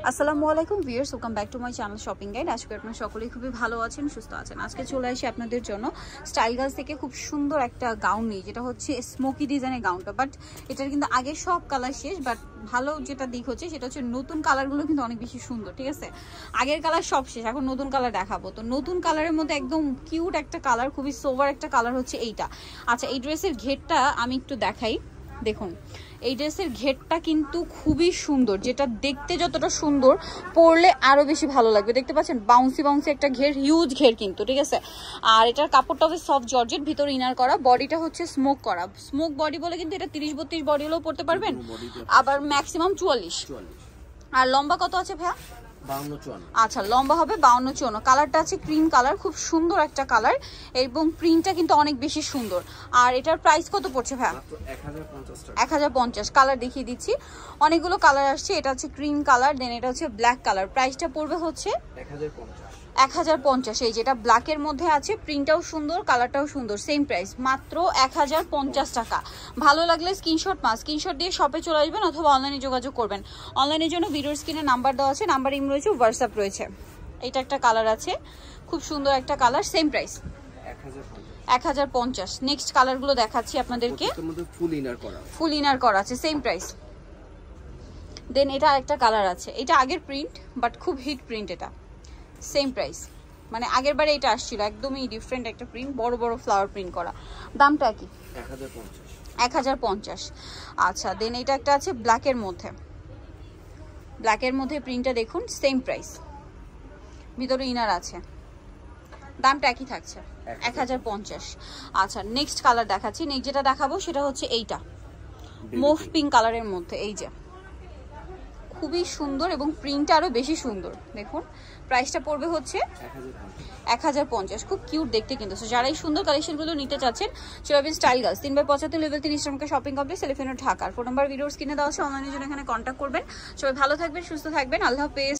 আসসালামু আলাইকুম viewers, welcome back to my channel shopping guide. আশা করি আপনারা সকলেই খুবই ভালো আছেন, সুস্থ আছেন। আজকে চলে আসি আপনাদের জন্য স্টাইল গার্লস থেকে খুব সুন্দর একটা গাউন নিয়ে, যেটা হচ্ছে স্মোকি ডিজাইনের গাউনটা। বাট এটার কিন্তু আগে সব কালার শেষ, বাট ভালো যেটা দিক হচ্ছে সেটা হচ্ছে নতুন কালারগুলো কিন্তু অনেক বেশি সুন্দর। ঠিক আছে, আগের কালার সব শেষ, এখন নতুন কালার দেখাবো। তো নতুন কালারের মধ্যে একদম কিউট একটা কালার, খুবই সোভার একটা কালার হচ্ছে এইটা। আচ্ছা, এই ড্রেসের ঘেরটা আমি একটু দেখাই। দেখুন, এই ড্রেসের ঘেরটা কিন্তু খুবই সুন্দর, যেটা দেখতে যতটা সুন্দর পরলে আরো বেশি ভালো লাগবে। দেখতে পাচ্ছেন বাউন্সি বাউন্সি একটা ঘের, হিউজ ঘের কিন্তু। ঠিক আছে, আর এটার কাপড়টা হবে সফট জর্জেট, ভিতরে ইনার করা, বডিটা হচ্ছে স্মোক করা। স্মোক বডি বলে কিন্তু এটা 30-32 বডি হলেও পরতে পারবেন, আবার ম্যাক্সিমাম 44। আর লম্বা কত আছে ভাইয়া? 52-54। আচ্ছা, লম্বা হবে 52-54। কালারটা আছে ক্রিম কালার, খুব সুন্দর একটা কালার, এবং প্রিন্টটা কিন্তু অনেক বেশি সুন্দর। আর এটার প্রাইস কত পড়ছে ভাইয়া? 1050। কালার দেখিয়ে দিচ্ছি, অনেকগুলো কালার আসছে। এটা হচ্ছে ক্রিম কালার, দেন এটা হচ্ছে ব্ল্যাক কালার। প্রাইসটা পড়বে হচ্ছে 1050। এই যেটা ব্ল্যাকের মধ্যে আছে, প্রিন্টটাও সুন্দর, কালারটাও সুন্দর, সেম প্রাইস মাত্র 1050 টাকা। ভালো লাগলে স্ক্রিনশট স্ক্রিনশট দিয়ে শপে চলে আসবেন অথবা অনলাইনে যোগাযোগ করবেন। অনলাইনের জন্য ভিডিওর স্ক্রিনে নাম্বার দেওয়া আছে, নাম্বার ইম রয়েছে, হোয়াটসঅ্যাপ রয়েছে। এটা একটা কালার আছে, খুব সুন্দর একটা কালার, সেম প্রাইস 1050। নেক্সট কালারগুলো দেখাচ্ছি আপনাদেরকে, ফুল ইনার করা আছে, সেম প্রাইস। দেন এটা একটা কালার আছে, এটা আগের প্রিন্ট বাট খুব হিট প্রিন্ট, এটা সেম প্রাইস। মানে আগের বারে এটা আসছিল, একদমই ডিফারেন্ট একটা প্রিন্ট, বড় বড় ফ্লাওয়ার প্রিন্ট করা। দামটা কি? 1050। আচ্ছা, দেন এটা একটা আছে ব্ল্যাকের মধ্যে, ব্ল্যাকের মধ্যে প্রিন্টটা দেখুন, সেম প্রাইস, ভিতরে ইনার আছে, দামটা একই থাকছে 1050। আচ্ছা, নেক্সট কালার দেখাচ্ছি। নেক্সট যেটা দেখাবো সেটা হচ্ছে এইটা, মুভ পিঙ্ক কালারের মধ্যে। এই যে খুবই সুন্দর এবং প্রিন্টটা আরো বেশি সুন্দর। দেখুন, প্রাইসটা পড়বে হচ্ছে 1050। খুব কিউট দেখতে কিন্তু। যারা এই সুন্দর কালেকশনগুলো নিতে চাচ্ছেন চলে যাবেন স্টাইল গার্লস, 3/75 লেভেল 3 ইস্টার্নকে shopping complex, elephant road, Dhaka. Phone number ভিডিওর স্ক্রিনে দেওয়া আছে, অনলাইনের জন্য এখানে কন্ট্যাক্ট করবেন। সবাই ভালো থাকবেন, সুস্থ থাকবেন, আল্লাহ হাফেজ।